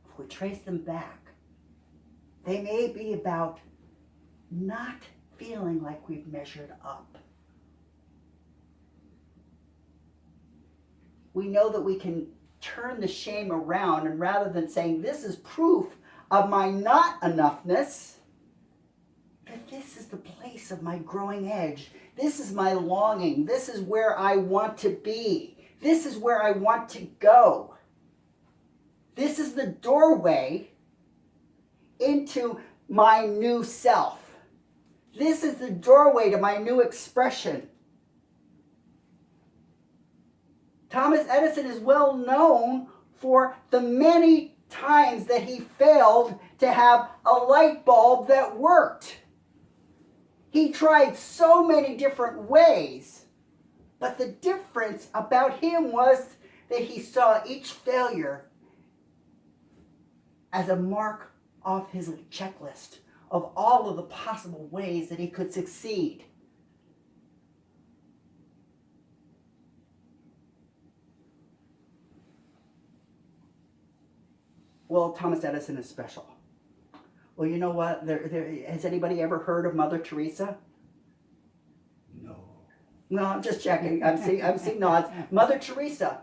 if we trace them back, they may be about not feeling like we've measured up. We know that we can turn the shame around, and rather than saying, "This is proof of my not enoughness," that this is the place of my growing edge. This is my longing. This is where I want to be. This is where I want to go. This is the doorway into my new self. This is the doorway to my new expression. Thomas Edison is well known for the many times that he failed to have a light bulb that worked. He tried so many different ways, but the difference about him was that he saw each failure as a mark off his checklist of all of the possible ways that he could succeed. Well, Thomas Edison is special. Well, you know what? Has anybody ever heard of Mother Teresa? No. No, I'm just checking. I'm seeing nods. Mother Teresa.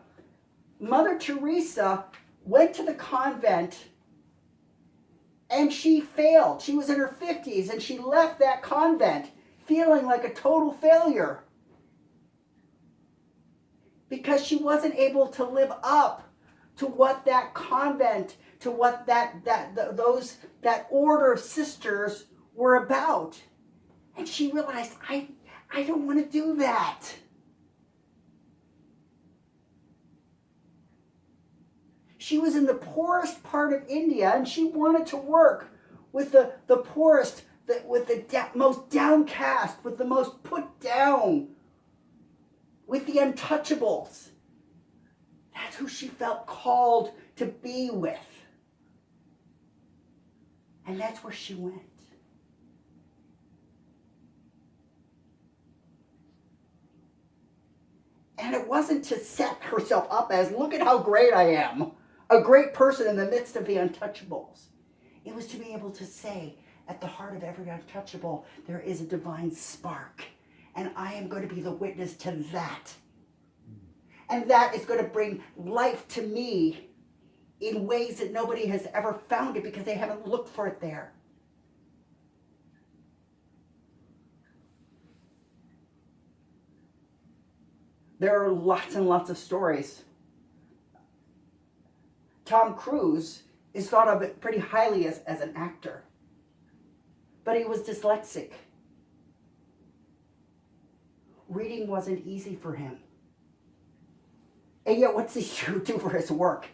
Mother Teresa went to the convent and she failed. She was in her 50s and she left that convent feeling like a total failure because she wasn't able to live up to what that convent, to what that order of sisters were about. And she realized, I don't want to do that. She was in the poorest part of India and she wanted to work with the poorest, with the most downcast, with the most put down, with the untouchables. That's who she felt called to be with. And that's where she went. And it wasn't to set herself up as, look at how great I am, a great person in the midst of the untouchables. It was to be able to say, at the heart of every untouchable, there is a divine spark. And I am going to be the witness to that. And that is going to bring life to me in ways that nobody has ever found it because they haven't looked for it there. There are lots and lots of stories. Tom Cruise is thought of pretty highly as an actor. But he was dyslexic. Reading wasn't easy for him. And yet what's he do for his work?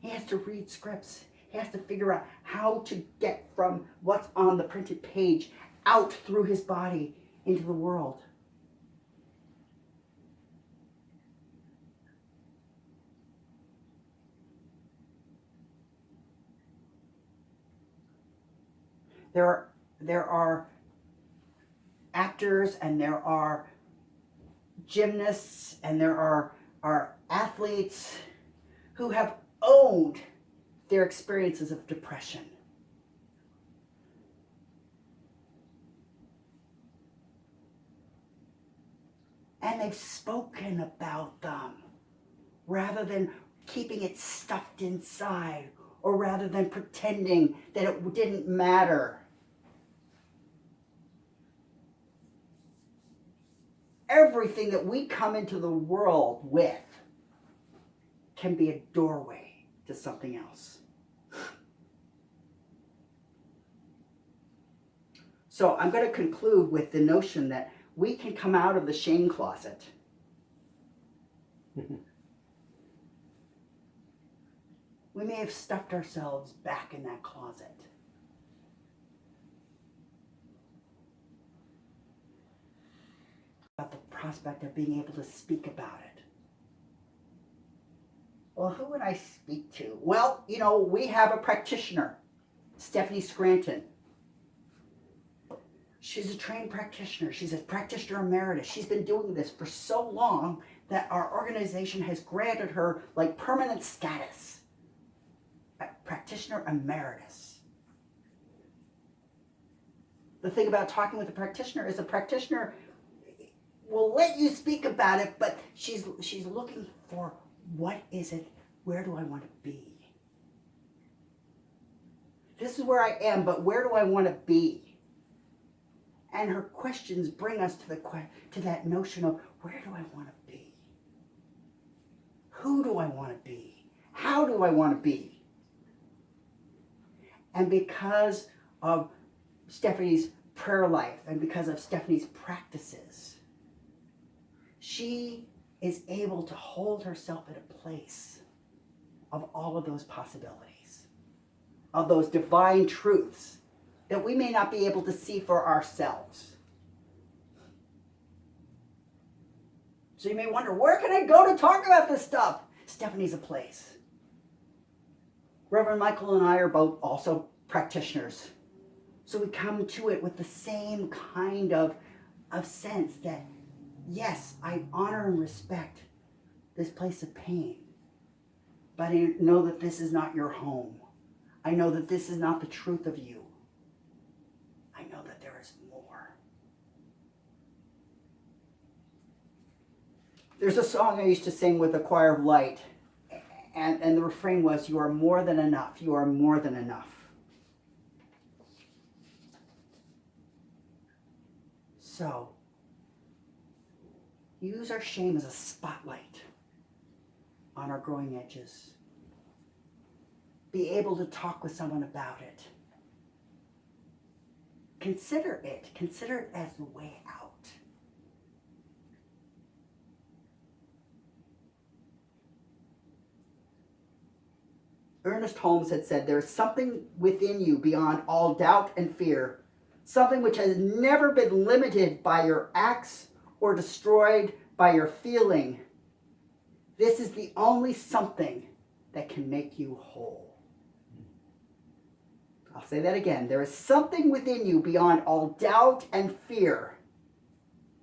He has to read scripts. He has to figure out how to get from what's on the printed page out through his body into the world. There are actors and there are gymnasts and there are athletes who have owned their experiences of depression. And they've spoken about them rather than keeping it stuffed inside or rather than pretending that it didn't matter. Everything that we come into the world with can be a doorway to something else. So I'm going to conclude with the notion that we can come out of the shame closet. We may have stuffed ourselves back in that closet. About the prospect of being able to speak about it. Well, who would I speak to? Well, we have a practitioner, Stephanie Scranton. She's a trained practitioner. She's a practitioner emeritus. She's been doing this for so long that our organization has granted her like permanent status. A practitioner emeritus. The thing about talking with a practitioner is a practitioner will let you speak about it, but she's looking for what is it, where do I want to be? This is where I am, but where do I want to be? And her questions bring us to that notion of where do I want to be? Who do I want to be? How do I want to be? And because of Stephanie's prayer life and because of Stephanie's practices, she is able to hold herself in a place of all of those possibilities. of those divine truths that we may not be able to see for ourselves. So you may wonder, where can I go to talk about this stuff? Stephanie's a place. Reverend Michael and I are both also practitioners. So we come to it with the same kind of sense that, yes, I honor and respect this place of pain. But I know that this is not your home. I know that this is not the truth of you. I know that there is more. There's a song I used to sing with the Choir of Light, and the refrain was, you are more than enough. You are more than enough. So, use our shame as a spotlight on our growing edges. Be able to talk with someone about it. Consider it as the way out. Ernest Holmes had said, there is something within you beyond all doubt and fear, something which has never been limited by your acts or destroyed by your feeling. This is the only something that can make you whole. I'll say that again. There is something within you beyond all doubt and fear,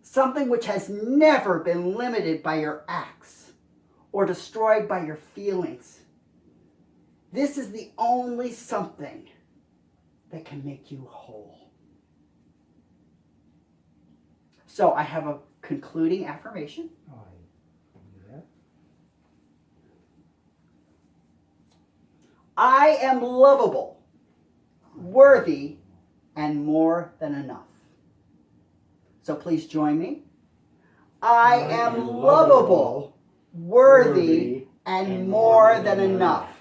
something which has never been limited by your acts or destroyed by your feelings. This is the only something that can make you whole. So I have a concluding affirmation. I am lovable, worthy, and more than enough. So please join me. I am lovable, worthy, and more than enough.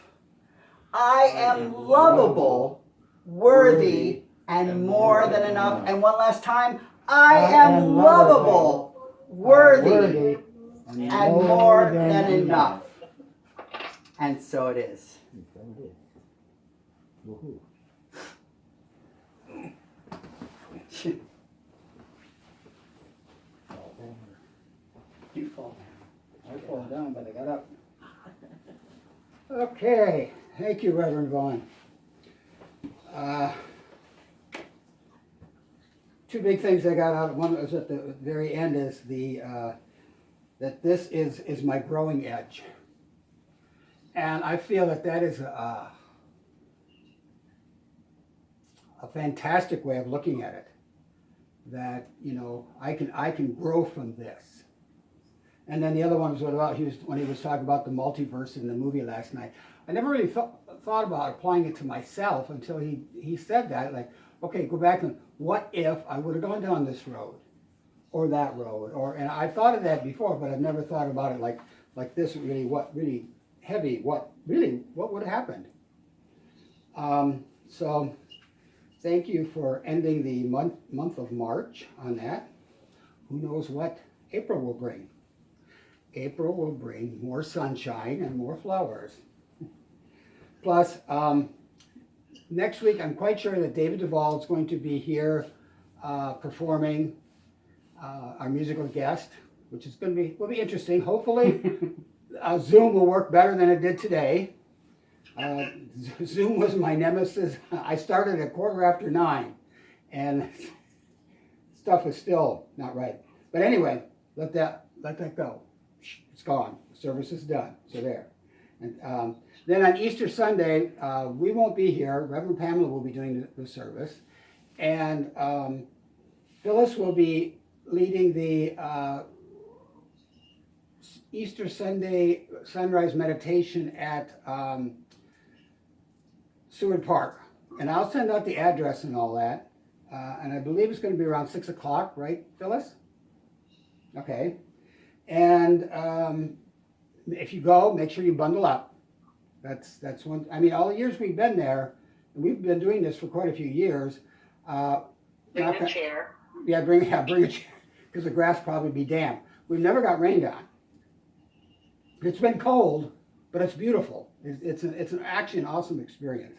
I am lovable, worthy, and more than enough. And one last time, I am lovable, worthy, and more than enough. And so it is. You fall down. I fall down, but I got up. Okay, thank you, Reverend Vaughan. Two big things I got out. One was at the very end is that this is my growing edge, and I feel that is a fantastic way of looking at it. That I can grow from this. And then the other one was when he was talking about the multiverse in the movie last night. I never really thought about applying it to myself until he said that. Like, okay, go back and what if I would have gone down this road or that road, and I thought of that before, but I've never thought about it like this. Really, what would have happened? So thank you for ending the month of March on that. Who knows what April will bring? April will bring more sunshine and more flowers. Plus, next week I'm quite sure that David Duvall is going to be here performing our musical guest, which is will be interesting. Hopefully, Zoom will work better than it did today. Zoom was my nemesis. I started at 9:15, and stuff is still not right. But anyway, let that go. It's gone. The service is done. So there. And then on Easter Sunday, we won't be here. Reverend Pamela will be doing the service, and Phyllis will be leading the Easter Sunday sunrise meditation at Seward Park. And I'll send out the address and all that. And I believe it's going to be around 6 o'clock, right, Phyllis? Okay. And if you go, make sure you bundle up. That's one. I mean, all the years we've been there, and we've been doing this for quite a few years. Bring a chair. Yeah, bring a chair, because the grass probably be damp. We've never got rained on. It's been cold, but it's beautiful. It's actually an awesome experience.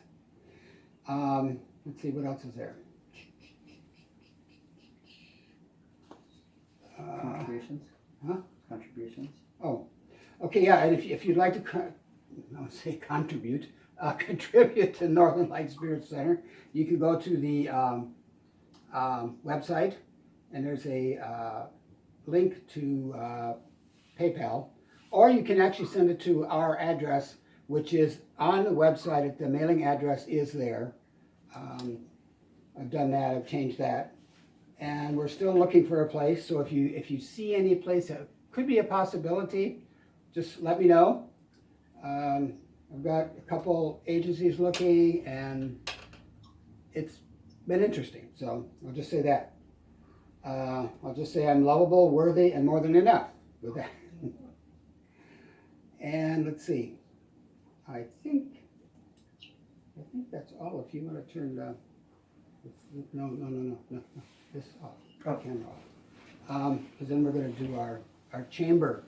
Let's see, what else is there? Contributions? Huh? Contributions? Okay, yeah, and if you'd like to, I would say contribute, contribute to Northern Light Spirit Center, you can go to the website, and there's a link to PayPal, or you can actually send it to our address, which is on the website. The mailing address is there. I've done that. I've changed that, and we're still looking for a place. So if you see any place that could be a possibility, just let me know. I've got a couple agencies looking, and it's been interesting. So I'll just say that. I'll just say I'm lovable, worthy, and more than enough with that. And let's see. I think that's all. If you want to turn the no, this off, camera off, because then we're going to do our chamber